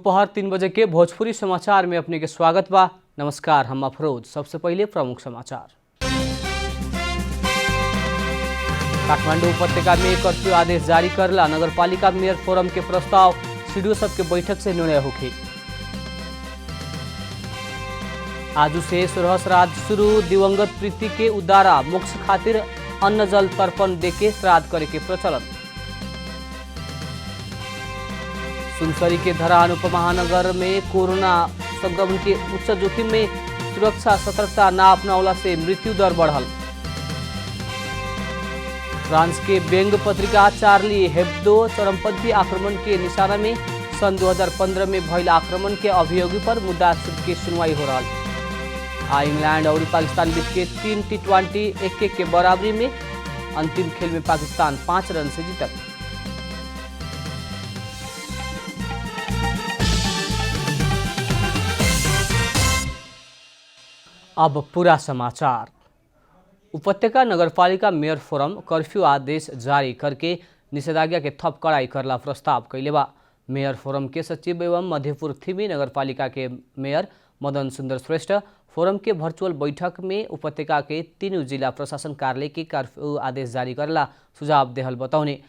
दोपहर 3 बजे के भोजपुरी समाचार में अपने के स्वागत बा। नमस्कार, हम अफरोज। सबसे पहले प्रमुख समाचार। काठमांडू उपत्यका में कर्फ्यू आदेश जारी करला नगरपालिका मेयर फोरम के प्रस्ताव सीडीओ सबके बैठक से निर्णय होगी। आज से 16 श्राद्ध शुरू। दिवंगत प्रीति के उद्धारा मोक्ष खातिर अन्न जल तर्पण देके श्राद्ध करे के प्रचलन। सुनसरी के धरान उपमहानगर में कोरोना संक्रमण के उच्च जोखिम में सुरक्षा सतर्कता न अपनावला से मृत्यु दर बढ़ल। फ्रांस के व्यंग पत्रिका चार्ली हेब्दो चरमपंथी आक्रमण के निशाना में सन 2015 में भइल आक्रमण के अभियोगी पर मुद्दा के सुनवाई हो रहा। इंग्लैंड और पाकिस्तान बीच के 3 T20 1-1 के बराबरी में अंतिम खेल में पाकिस्तान 5 रन से जीतल। अब पूरा समाचार। उपत्यका नगरपालिका मेयर फोरम कर्फ्यू आदेश जारी करके निषेधाज्ञा के थप कड़ाई करला प्रस्ताव कैले बा। मेयर फोरम के सचिव एवं मधेपुर थिमी नगरपालिका के मेयर मदन सुंदर श्रेष्ठ फोरम के वर्चुअल बैठक में उपत्यका के 3 जिला प्रशासन कार्यालय के कर्फ्यू आदेश जारी करला सुझाव देहल बताउने।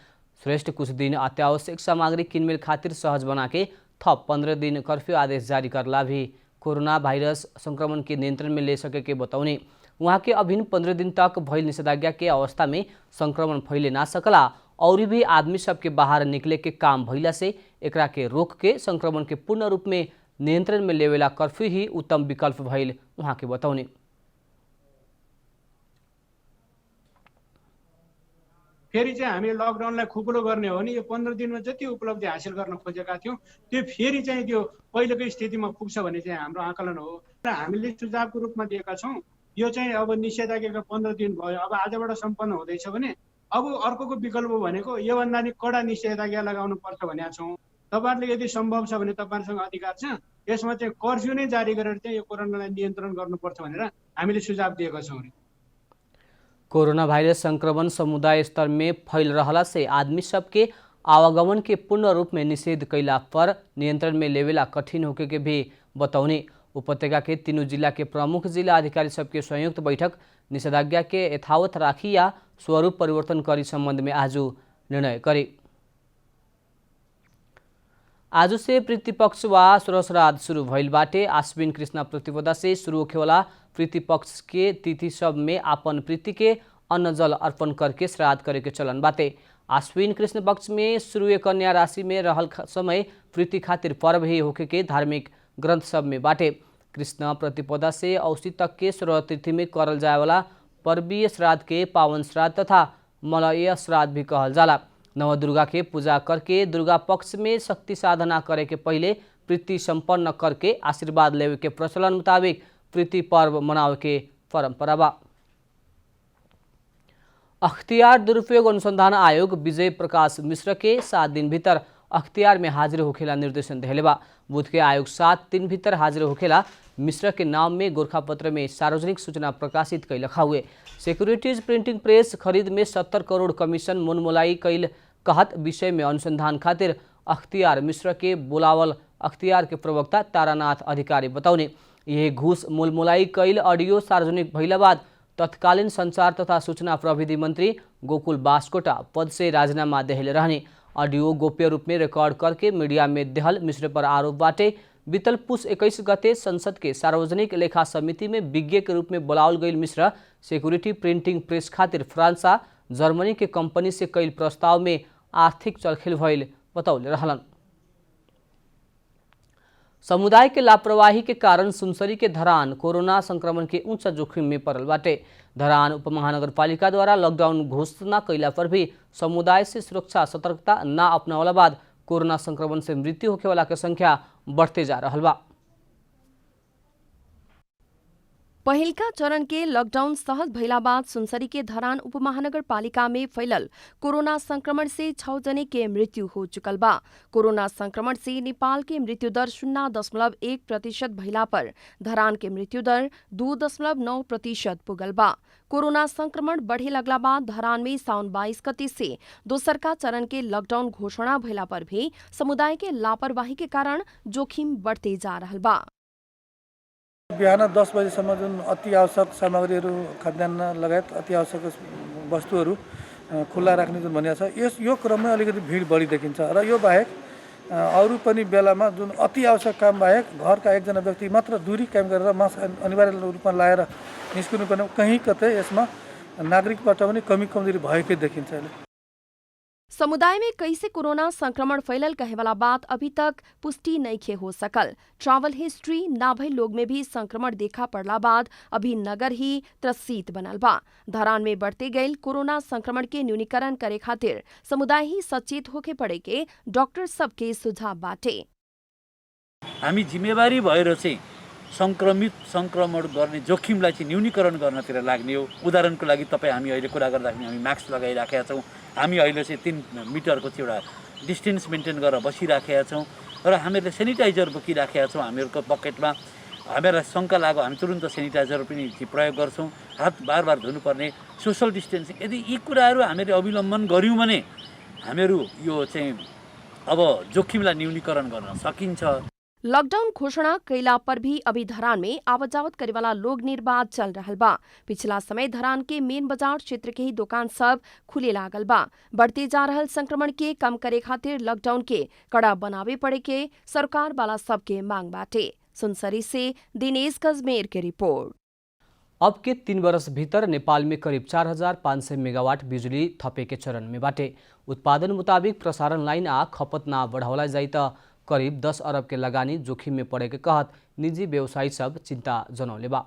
श्रेष्ठ कुछ दिन अत्यावश्यक सामग्री किनमेल खातिर सहज बना के थप 15 दिन कर्फ्यू आदेश जारी करला भी कोरोना वायरस संक्रमण के नियंत्रण में ले सके के बताउने। वहाँ के अभिन्न 15 दिन तक भइल निषेधाज्ञा के अवस्था में संक्रमण फैले ना सकला और भी आदमी सबके बाहर निकले के काम भइला से एकरा के रोक के संक्रमण के पूर्ण रूप में नियंत्रण में लेवेला कर्फ्यू ही उत्तम विकल्प भइल वहाँ के बताउने। फेरि चाहिँ हामीले लकडाउनलाई खुकुलो गर्ने हो नि यो 15 दिनमा जति उपलब्धि हासिल गर्न खोजेका थियौं त्यो फेरि चाहिँ त्यो पहिलेको स्थितिमा पुग्छ भन्ने चाहिँ हाम्रो आकलन हो र हामीले सुझावको रूपमा दिएका छौं। यो चाहिँ अब निषेधाज्ञाका 15 दिन भयो, अब आजबाट सम्पन्न हुँदैछ भने अब अर्कोको विकल्प भनेको योभन्दा नि कडा निषेधाज्ञा लगाउनु पर्छ भनेका छौं। तपाईहरुले यदि सम्भव छ भने तपाईहरुसँग अधिकार छ, यसमा चाहिँ कर्फ्यू नै जारी गरेर चाहिँ यो कोरोनालाई नियन्त्रण गर्नुपर्छ भनेर हामीले सुझाव दिएका छौं। कोरोना वायरस संक्रमण समुदाय स्तर में फैल रहला से आदमी सबके आवागमन के पूर्ण रूप में निषेध कैला पर नियंत्रण में लेवेला कठिन होके के भी बताउने। उपत्यका के 3 जिला के प्रमुख जिला अधिकारी सबके संयुक्त बैठक निषेधाज्ञा के यथावत राखी या स्वरूप परिवर्तन करी संबंध में आज निर्णय करे। आज से प्रीतिपक्ष वा 16 श्राद्ध शुरू भइल बाटे। आश्विन कृष्ण प्रतिपदा से शुरू होखेवाला प्रीतिपक्ष के तिथि सब में आपन प्रीति के अन्न जल अर्पण करके श्राद्ध करे के चलन बाटे। आश्विन कृष्ण पक्ष में शुरू कन्या राशि में रहल समय प्रीति खातिर पर्व ही होके के धार्मिक ग्रंथ सब में बाटे। कृष्ण प्रतिपदा से औसी तक के 16 तिथि में करल जाए वाला पर्वीय श्राद्ध के पावन श्राद्ध तथा मलय श्राद्ध भी कहल जाला। नवदुर्गा के पूजा करके दुर्गा पक्ष में शक्ति साधना करे के पहले प्रीति संपन्न करके आशीर्वाद लेवे के प्रचलन मुताबिक प्रीति पर्व मनावे के परंपरा बा। अख्तियार दुरुपयोग अनुसंधान आयोग विजय प्रकाश मिश्र के 7 दिन भीतर अख्तियार में हाजिर होखेला निर्देशन देले बा। बुध के आयोग 7 दिन भीतर हाजिर होखेला मिश्र के नाम में गोरखापत्र में सार्वजनिक सूचना प्रकाशित कैलखा हुए। सिक्योरिटीज प्रिंटिंग प्रेस खरीद में 70 करोड़ कमीशन मुलमुलाई कैल कहत विषय में अनुसंधान खातिर अख्तियार मिश्र के बुलावल अख्तियार के प्रवक्ता तारानाथ अधिकारी बताउने। यह घूस मुलमुलाई कैल ऑडियो सार्वजनिक भइला बाद तत्कालीन संचार तथा सूचना प्रविधि मंत्री गोकुल बास्कोटा पद से राजीनामा देहले रहने। ऑडियो गोप्य रूप में रिकॉर्ड करके मीडिया में देहल मिश्र पर आरोप बाटे। बीतल पुष 21 गते संसद के सार्वजनिक लेखा समिति में विज्ञ के रूप में बुलावल गई मिश्र सिक्योरिटी प्रिंटिंग प्रेस खातिर फ्रांस आ जर्मनी के कंपनी से कैल प्रस्ताव में आर्थिक चलखेल भइल बतौले रहलन। समुदाय के लापरवाही के कारण सुनसरी के धरान कोरोना संक्रमण के उच्च जोखिम में पड़ल बाटे। धरान उपमहानगरपालिका द्वारा लॉकडाउन घोषणा कैला पर भी समुदाय से सुरक्षा सतर्कता न अपनावला बाद कोरोना संक्रमण से मृत्यु होखे वाला के संख्या बढ़ते जा रहल बा। पहिलका चरण के लॉकडाउन सहज भइला बाद सुनसरी के धरान उपमहानगरपालिका में फैलल कोरोना संक्रमण से 6 जने के मृत्यु हो चुकल बा। कोरोना संक्रमण से नेपाल के मृत्यु दर 0.1% भइला पर धरान के मृत्यु दर 2.9% पुगल बा। कोरोना संक्रमण बढ़े लगला बाद धरान में साउन 22 गते से दोसरका चरण के लॉकडाउन घोषणा भइला पर भी समुदाय के लापरवाही के कारण जोखिम बढ़ते जा रहल बा। बिहान 10 बजेसम्म जुन अति आवश्यक सामग्रीहरू खाद्यान्न लगायत अति आवश्यक वस्तुहरू खुल्ला राख्ने जुन भनिएको छ यो क्रममै अलिकति भिड बढी देखिन्छ र यो बाहेक अरू पनि बेलामा जुन अति आवश्यक काम बाहेक घरका एकजना व्यक्ति मात्र दूरी कायम गरेर मास्क अनिवार्य रूपमा लगाएर निस्किनु पर्ने कहीँ कतै यसमा नागरिकबाट पनि कमी कमजोरी भएकै देखिन्छ। समुदाय में कैसे कोरोना संक्रमण फैलल कहे वाला बात अभी तक पुष्टि नहीं हो सकल। ट्रैवल हिस्ट्री ना भई लोग में भी संक्रमण देखा पड़ला बाद अभी नगर ही त्रसित बनल बा। धरान में बढ़ते गईल कोरोना संक्रमण के न्यूनीकरण करे खातिर समुदाय ही सचेत होके पड़े के डॉक्टर सबके सुझाव बाटे। हामी जिम्मेवारी भएर चाहिँ संक्रमण गर्ने जोखिमलाई चाहिँ न्यूनीकरण गर्नतिर लाग्ने हो। उदाहरणको लागि तपाईँ हामी अहिले कुरा गर्दाखेरि हामी मास्क लगाइराखेका छौँ, हामी अहिले चाहिँ 3 मिटरको चाहिँ एउटा डिस्टेन्स मेन्टेन गरेर बसिराखेका छौँ र हामीहरूले सेनिटाइजर बोकिराखेका छौँ। हामीहरूको पकेटमा हामीलाई शङ्का लाग्यो हामी तुरुन्त सेनिटाइजर पनि प्रयोग गर्छौँ। हात बार बार धुनुपर्ने, सोसल डिस्टेन्सिङ, यदि यी कुराहरू हामीले अवलम्बन गऱ्यौँ भने हामीहरू यो चाहिँ अब जोखिमलाई न्यूनीकरण गर्न सकिन्छ। लॉकडाउन घोषणा कैला पर भी अभी धरान में आवत-जावत करे वाला लोग निर्बाध चल रहल बा। पिछला समय धरान के मेन बाजार क्षेत्र के ही दुकान सब खुले लागल बा। बढ़ते जा रहल संक्रमण के कम करे खातिर लॉकडाउन के कड़ा बनावे पड़े के सरकार वाला सबके मांग बाटे। सुनसरी से दिनेश गजमेर की रिपोर्ट। अब के 3 वर्ष भीतर नेपाल में करीब 4500 मेगावाट बिजुली थपे के चरण में बाटे। उत्पादन मुताबिक प्रसारण लाइन आ खपत ना बढ़ावला जाई त करीब 10 अरब के लगानी जोखिम में पड़े के कहत निजी व्यवसायी सब चिंता जनौले बा।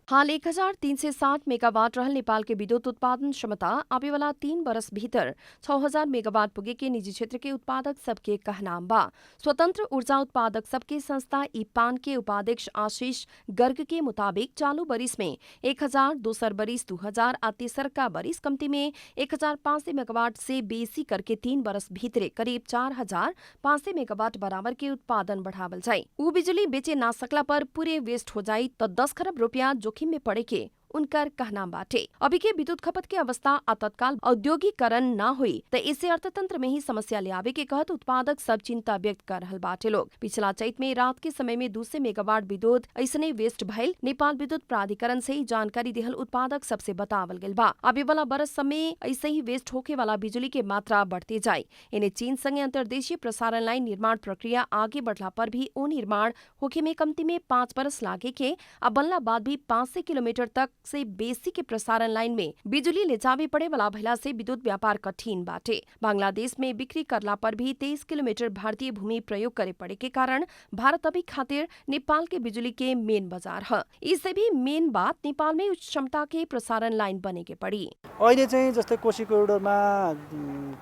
हाल 1360 मेगावाट रहल नेपाल के विद्युत उत्पादन क्षमता आवे वाला 3 वर्ष भीतर 6000 मेगावाट पुगे के निजी क्षेत्र के उत्पादक सबके कहनाम बा। स्वतंत्र ऊर्जा उत्पादक सबके संस्था इपान के उपाध्यक्ष आशीष गर्ग के मुताबिक चालू बरिस में 1000, दोसर बरिस 2000 आ तेसरका बरिस कम्ती में 1500 मेगावाट से बेसी करके 3 वर्ष भीतरे करीब 4500 मेगावाट बराबर के उत्पादन बढ़ावल जाये। ऊ बिजली बेचे ना सकला पर पूरे वेस्ट हो जाये तो 10 खरब रुपया जोखिम में पड़े के उनकर कहना बाटे। अभी के विद्युत खपत के अवस्था आ तत्काल औद्योगिकरण न हुई तो इसे अर्थतंत्र में ही समस्या ले आवे के कहत उत्पादक सब चिंता व्यक्त कर रहल बाटे लोग। पिछला चैत में रात के समय में 200 मेगावाट विद्युत ऐसने वेस्ट भइल नेपाल विद्युत प्राधिकरण से ही जानकारी दिहल उत्पादक सबसे बतावल गेल बा। आवे वाला बरस समय ऐसे ही वेस्ट होके वाला बिजली के मात्रा बढ़ते जाये। इन्हें चीन संगे अंतर्देशीय प्रसारण लाइन निर्माण प्रक्रिया आगे बढ़ला पर भी ओ निर्माण होके में कमती में 5 बरस लागे के अब बनला बाद भी 500 किलोमीटर तक से बेसी के प्रसारण लाइन में बिजुली ले जावे पड़े वाला भइला से विद्युत व्यापार कठिन बाटे। बांग्लादेश में बिक्री करला पर भी 23 किलोमीटर भारतीय भूमि प्रयोग करे पड़े के कारण भारत अभी खातिर नेपाल के बिजुली के मेन बाजार है। इससे भी मेन बात नेपाल में उच्च क्षमता के प्रसारण लाइन बने के पड़ी। अहिले चाहिँ जस्तै कोशी कोरिडोरमा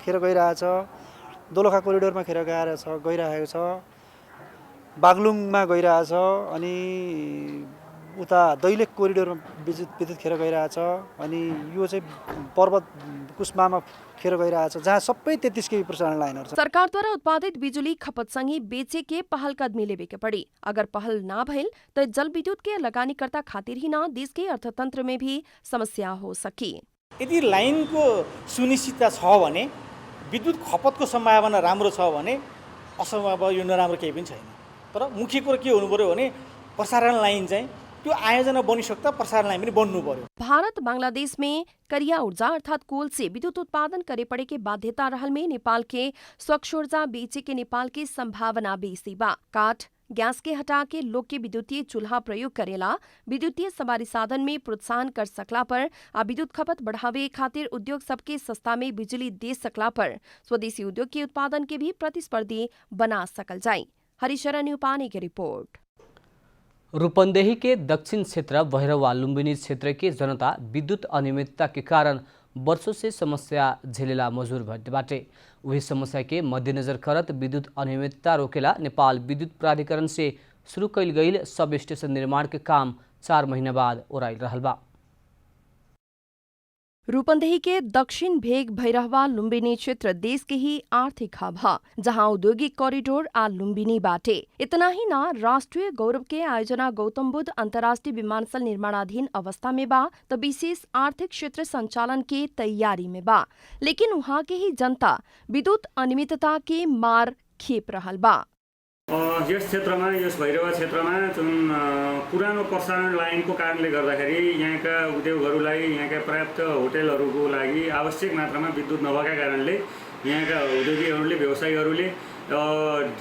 खेर गइरहेछ, दोलखा कोरिडोरमा खेर गइरहेको छ, बागलुङमा गइरहेछ, अनि उता दैलेख कोरिडोरमा विद्युत खेर गइरहेछ, अनि यो चाहिँ पर्वत कुस्मामा खेर गइरहेछ, जहाँ सबै 33 केवी प्रसारण लाइनहरु छ। सरकार द्वारा उत्पादित बिजुली खपत सँगै बेचे के पहल कदमी लेवे के पड़ी। अगर पहल ना भइल तो जल विद्युत के लगानीकर्ता खातिर ही न देश के अर्थतंत्र में भी समस्या हो सकी। यदि लाइनको सुनिश्चितता छ भने, विद्युत खपतको सम्भावना राम्रो छ भने असम्भव यो नराम्रो केही पनि छैन। तर मुख्य कुरा के हुनु पर्यो भने प्रसारण लाइन चाहिँ त्यो आयोजना बनिसक्दा प्रसारण लाइन पनि बन्नु पर्यो। भारत बांग्लादेश में करिया ऊर्जा अर्थात कोल से विद्युत उत्पादन करे पड़े के बाध्यता रहल में नेपाल के स्वच्छ ऊर्जा बेचे के नेपाल की संभावना बेसी बा। काठ गैस के हटा के लोग के विद्युतीय चूल्हा प्रयोग करेला विद्युतीय सवारी साधन में प्रोत्साहन कर सकला पर आ विद्युत खपत बढ़ावे खातिर उद्योग सबके सस्ता में बिजली दे सकला पर स्वदेशी उद्योग के उत्पादन के भी प्रतिस्पर्धी बना सकल जाये। हरिशरण उपाने की रिपोर्ट। रूपन्देही के दक्षिण क्षेत्र भैरवा लुम्बिनी क्षेत्र के जनता विद्युत अनियमितता के कारण वर्षों से समस्या झेलेला मजबूर बाटे। वही समस्या के मद्देनजर करत विद्युत अनियमितता रोकेला नेपाल विद्युत प्राधिकरण से शुरू कैल गई सब स्टेशन निर्माण के काम 4 महीना बाद ओराइल रहल बा। रूपन्देही के दक्षिण भेग भैरहवा लुम्बिनी क्षेत्र देश के ही आर्थिक हब है, जहां औद्योगिक कॉरिडोर आ लुम्बिनी बाटे। इतना ही ना, राष्ट्रीय गौरव के आयोजना गौतम बुद्ध अंतर्राष्ट्रीय विमानस्थल निर्माणाधीन अवस्था में बा तो विशेष आर्थिक क्षेत्र संचालन के तैयारी में बा, लेकिन वहां के ही जनता विद्युत अनियमितता के मार खेप रहल बा। यस क्षेत्रमा, यस भैरवा क्षेत्रमा जुन पुरानो प्रसारण लाइनको कारणले गर्दाखेरि यहाँका उद्योगहरूलाई, यहाँका पर्याप्त होटेलहरूको लागि आवश्यक मात्रामा विद्युत नभएका कारणले यहाँका उद्योगीहरूले, व्यवसायीहरूले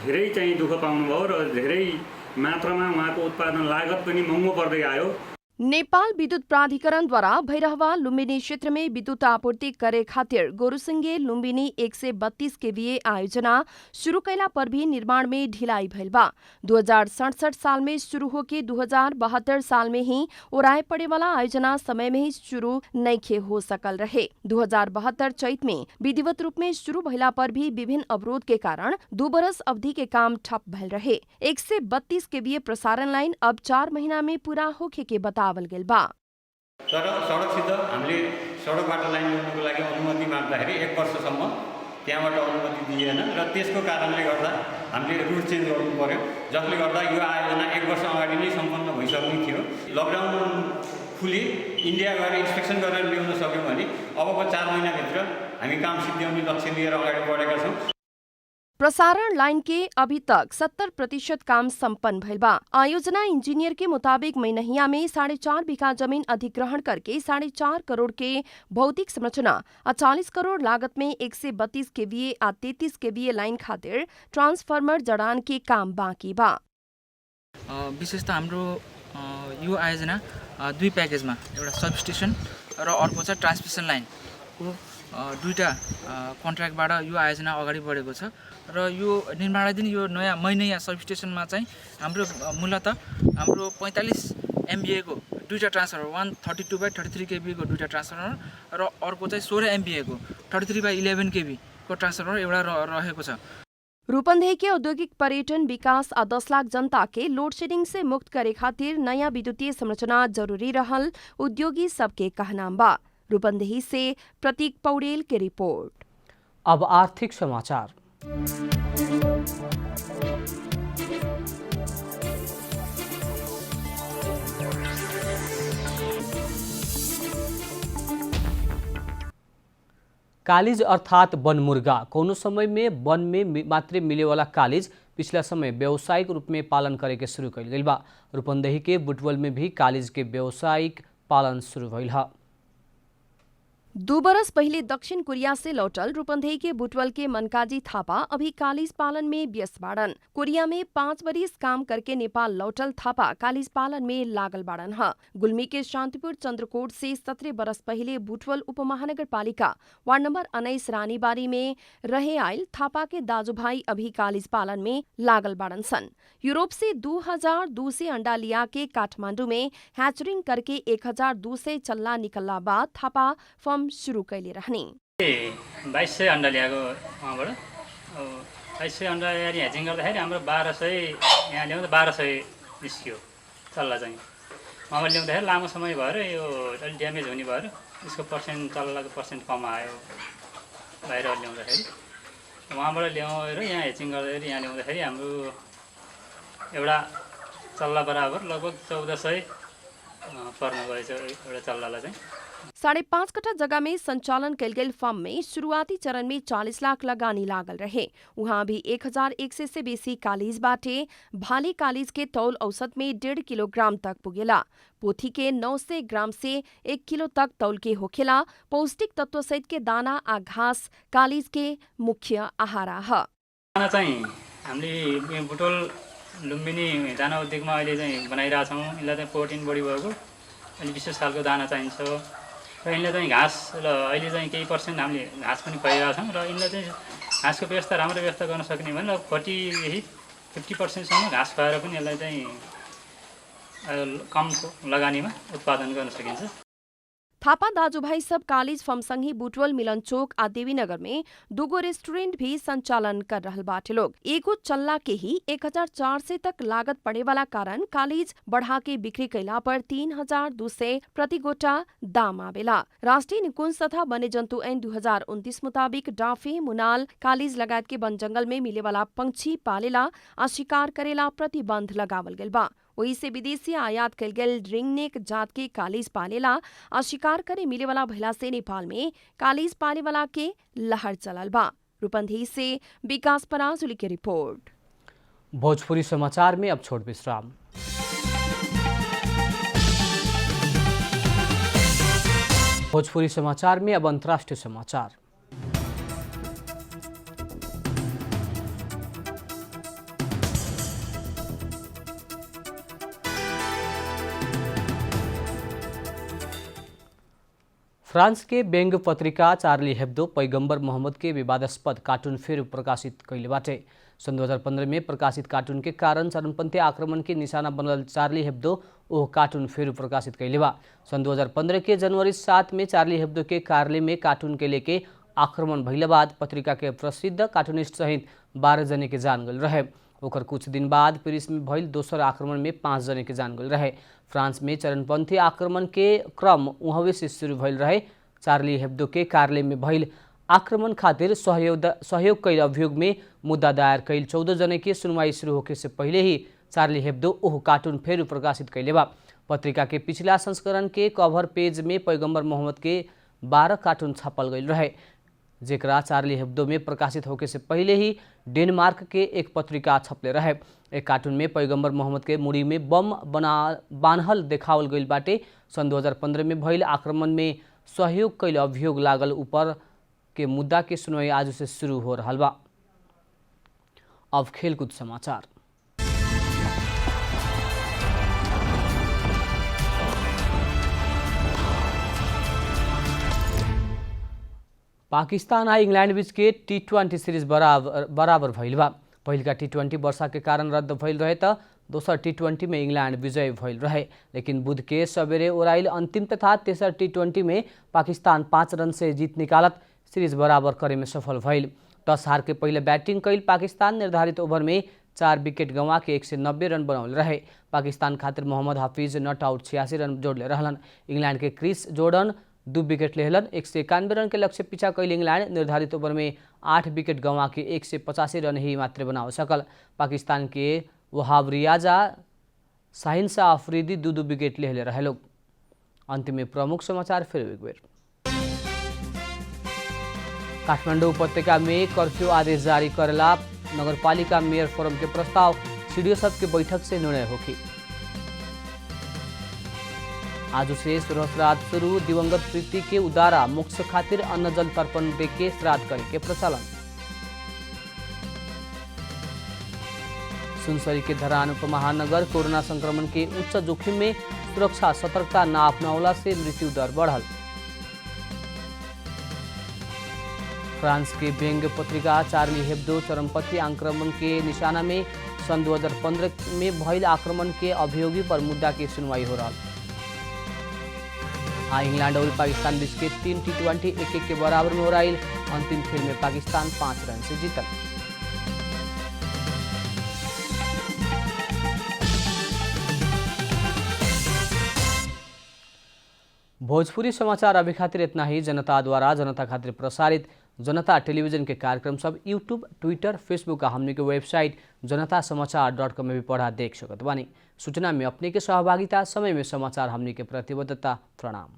धेरै चाहिँ दुःख पाउनुभयो र धेरै मात्रामा उहाँको उत्पादन लागत पनि महँगो पर्दै आयो। नेपाल विद्युत प्राधिकरण द्वारा भैरहवा लुम्बिनी क्षेत्र में विद्युत आपूर्ति करे खातिर गोरुसिंगे लुम्बिनी 132 केवीए आयोजना शुरू कैला पर भी निर्माण में ढिलाई भइल बा। 2067 साल में शुरू होके 2072 साल में ही ओराए पड़े वाला आयोजना समय में ही शुरू नइखे हो सकल रहे। 2072 चैत में विधिवत रूप में शुरू भइला पर भी विभिन्न अवरोध के कारण 2 बरस अवधि के काम ठप भइल रहे। 132 केवीए प्रसारण लाइन अब 4 महीना में पूरा होखे के बता गेल बा। तर सडकसित हामीले सडकबाट लाइन ल्याउनुको लागि अनुमति माग्दाखेरि 1 वर्षसम्म त्यहाँबाट अनुमति दिएन र त्यसको कारणले गर्दा हामीले रुट चेन्ज गर्नु पर्यो, जसले गर्दा यो आयोजना 1 वर्ष अगाडि नै सम्पन्न भइसक्ने थियो। लकडाउन खुली इन्डिया गएर इन्स्पेक्सन गरेर ल्याउन सक्यौँ भने अबको 4 महिनाभित्र हामी काम सिद्ध्याउने लक्ष्य लिएर अगाडि बढेका छौँ। प्रसारण लाइन के अभी तक 70% काम संपन्न भइल बा। आयोजना इंजीनियर के मुताबिक मैनहिया में 4.5 बीघा जमीन अधिग्रहण करके 4.5 करोड़ के भौतिक संरचना और 40 करोड़ लागत में 132 केवीए और 33 केवीए लाइन खातिर ट्रांसफार्मर जड़ान के काम बाँकी बा। विशेष त हाम्रो यो आयोजना 2 प्याकेजमा, एउटा सबस्टेसन र अर्को चाहिँ ट्रान्समिसन लाइनको 2टा कन्ट्र्याक्टबाट यो आयोजना अगाडि बढेको छ र यो निर्माणाधीन यो नयाँ सबस्टेसनमा चाहिँ हाम्रो मूलतः हाम्रो 45 MVA को 2टा ट्रान्सफर्मर, 132/33 kV को 2टा ट्रान्सफर्मर र अर्को चाहिँ 16 MVA को 33/11 kV को ट्रान्सफर्मर एउटा रहेको छ। रूपन्देही के औद्योगिक पर्यटन विकास और 10 लाख जनता के लोड शेडिंग से मुक्त करे खातिर नया विद्युतीय संरचना जरूरी रहल उद्योगी सबके कहनाम बा। रूपन्देही से प्रतीक पौडेल की रिपोर्ट। अब आर्थिक समाचार। कालिज अर्थात बनमुर्गा कोनो समय में वन में मात्र मिले वाला कालिज पिछला समय व्यावसायिक रूप में पालन करे के शुरू कइल गइल बा। रूपन्देही के बुटवल में भी कालिज के व्यावसायिक पालन शुरू भइल है। 2 बरस पहले दक्षिण कोरिया से लौटल रूपन्देही के बुटवल के मनकाजी थापा अभी कालिज पालन में व्यस्त बाड़न। कोरिया में 5 बरिस काम करके नेपाल लौटल थापा कालिज पालन में लागल बाड़न है। गुल्मी के शांतिपुर चंद्रकोट से 17 बरस पहले बुटवल उपमहानगर पालिका वार्ड नंबर 19 रानीबारी में रहे आयल थापा के दाजुभाई अभी कालिज पालन में लागल बाड़न सन। यूरोप से 2200 अंडा लिया के काठमांडू में हैचरिंग करके 1200 चल्ला निकलला बाद थापा फर्म शुरू कैले रहने। 2200 अंडा ल्याएको वहाँबाट 2200 अंडा यहाँ ह्याचिङ गर्दाखेरि हाम्रो 1200 यहाँ ल्याउँदा 1200 निस्क्यो चल्ला चाहिँ। वहाँबाट ल्याउँदाखेरि लामो समय भएर यो अलि ड्यामेज हुने भएर यसको पर्सेन्ट चल्लाको पर्सेन्ट कम आयो बाहिर ल्याउँदाखेरि। वहाँबाट ल्याएर यहाँ ह्याचिङ गर्दाखेरि यहाँ ल्याउँदाखेरि हाम्रो एउटा चल्ला बराबर लगभग 1400 पर्न गएछ एउटा चल्लालाई चाहिँ। 5.5 कट्ठा जगह में संचालन कैल गेल फार्म में शुरुआती चरण में 40 लाख लगानी लागल रहे। वहाँ भी 1100 से बेसी कालीज बाटे। भाली कालीज के तौल औसत में 1.5 किलोग्राम तक पुगेला। पोथी के 900 ग्राम से 1 किलो तक तौल के होखेला। पौष्टिक तत्व सहित के दाना आ घास कालीज के मुख्य आहारा है। दाना चाहिँ हामीले बुटोल लुम्बिनी दाना उद्योगमा अहिले चाहिँ बनाइरहेका छौँ। यसलाई चाहिँ प्रोटिन बढी भएको अलि विशेष खालको दाना चाहिन्छ र यिनलाई चाहिँ घाँस र अहिले चाहिँ केही पर्सेन्ट हामीले घाँस पनि खुवाइरहेका छौँ र यिनलाई चाहिँ घाँसको व्यवस्था राम्रो व्यवस्था गर्न सक्ने भने 40-50% घाँस खुवाएर पनि यसलाई चाहिँ कम लगानीमा उत्पादन गर्न सकिन्छ। थापा दाजुभाई सब कॉलेज फमसंगी बुटवल मिलन चौक आ देवीनगर में दुगो रेस्टोरेंट भी संचालन कर रहल बाटे लोग। एगो चल्ला के ही 1400 तक लागत पड़े वाला कारण कॉलेज बढ़ा के बिक्री कैला पर 3200 प्रति गोटा दाम आवेला। राष्ट्रीय निकुंज तथा वन्य जंतु ऐन 2029 मुताबिक डाँफे, मुनाल, कालिज लगायत के वन जंगल में मिले वाला पंक्षी पालेला आ शिकार करेला प्रतिबंध लगावल गेल बा। वही से विदेशी आयात कैल गेल रिंगनेक जात के कालिज पालेला आ शिकार करे मिले वाला भइला से नेपाल में कालिज पाले वाला के लहर चलल बा। रूपंदेही से विकास पराजुली की रिपोर्ट। भोजपुरी समाचार में अब छोट विश्राम। भोजपुरी समाचार में अब अंतर्राष्ट्रीय समाचार। फ्रांस के व्यंग्य पत्रिका चार्ली हेब्दो पैगंबर मोहम्मद के विवादास्पद कार्टून फिर प्रकाशित कैले बाटे। सन 2015 में प्रकाशित कार्टून के कारण चरमपंथी आक्रमण के निशाना बनल चार्ली हेब्दो ओह कार्टून फिर प्रकाशित कैले बा। सन 2015 के जनवरी 7 में चार्ली हेब्दो के कार्यालय में कार्टून के लेके आक्रमण भइला बाद पत्रिका के प्रसिद्ध कार्टूनिस्ट सहित 12 जने के जान गल रहे। ओकर कुछ दिन बाद पेरिस में भइल दोसर आक्रमण में 5 जने के जान गल रहे। फ्रांस में चरमपंथी आक्रमण के क्रम उहवे से शुरू भइल रहे। चार्ली हेब्दो के कार्यालय में भइल आक्रमण खातिर सहयोग कैल अभियोग में मुद्दा दायर कैल 14 जने की सुनवाई शुरू होके से पहले ही चार्ली हेब्दो ओह कार्टून फेर प्रकाशित कैले बा। पत्रिका के पिछला संस्करण के कवर पेज में पैगंबर मोहम्मद के 12 कार्टून छापल गई रहे, जेकरा चार्ली हेब्दो में प्रकाशित होके से पहले ही डेनमार्क के एक पत्रिका छपले रहे। एक कार्टून में पैगंबर मोहम्मद के मुड़ी में बम बान्हल देखावल गई बाटे। सन 2015 में भइल आक्रमण में सहयोग कैल अभियोग लागल ऊपर के मुद्दा के सुनवाई आज से शुरू हो रहा बा। अब खेलकूद समाचार। पाकिस्तान आ इंग्लैंड बीच के T20 सीरीज बराबर भइल बा। पहिलका T20 वर्षा के कारण रद्द भइल रहे त दोसर T20 में इंग्लैंड विजयी भइल रहे, लेकिन बुध के सवेरे ओराइल अंतिम तथा तेसर T20 में पाकिस्तान 5 रन से जीत निकालत सीरीज बराबर करे में सफल भइल। टस हार के पहले बैटिंग कैल पाकिस्तान निर्धारित ओभर में 4 विकेट गंवा के 190 रन बनाउल रहे। पाकिस्तान खातिर मोहम्मद हाफिज नट आउट 86 रन जोड़ले रहलन। इंग्लैंड के क्रिस जोर्डन 2 विकेट लेहलन। 191 रन के लक्ष्य पीछा कैल इंग्लैंड निर्धारित ओवर में 8 विकेट गंवा के 185 रन ही मात्र बना सकल। पाकिस्तान के वहाब रियाजा, शाहीन शाह अफरीदी 2-2 विकेट लेहले रहे लोग। अंतिम में प्रमुख समाचार फिर एक बेर। काठमाडौँ उपत्यका में कर्फ्यू आदेश जारी करेला नगरपालिका मेयर फोरम के प्रस्ताव सीडीओ सब के बैठक से निर्णय होगी। आज से श्राद्ध शुरू, दिवंगत प्रीति के उदारा मोक्ष खातिर अन्न जल तर्पण देके श्राद्ध करे के प्रचलन। सुनसरी के धरान उपमहानगर कोरोना संक्रमण के उच्च जोखिम में सुरक्षा सतर्कता न अपनावला से मृत्यु दर बढ़ल। फ्रांस के व्यंग्य पत्रिका चार्ली हेब्दो चरमपंथी आक्रमण के निशाना में सन 2015 में भइल आक्रमण के अभियोगी पर मुद्दा की सुनवाई हो रहा। इंग्लैंड और पाकिस्तान बीच के 3 T20 1-1 के बराबर में हो रहा। अंतिम खेल में पाकिस्तान 5 रन से जीतल। भोजपुरी समाचार अभी खातिर इतना ही। जनता द्वारा जनता खातिर प्रसारित जनता टेलीविजन के कार्यक्रम सब यूट्यूब, ट्विटर, फेसबुक हमने के वेबसाइट जनतासमाचार.com में भी पढ़ा देख सकत बानी। सूचना में अपने के सहभागिता, समय में समाचार हमने के प्रतिबद्धता। प्रणाम।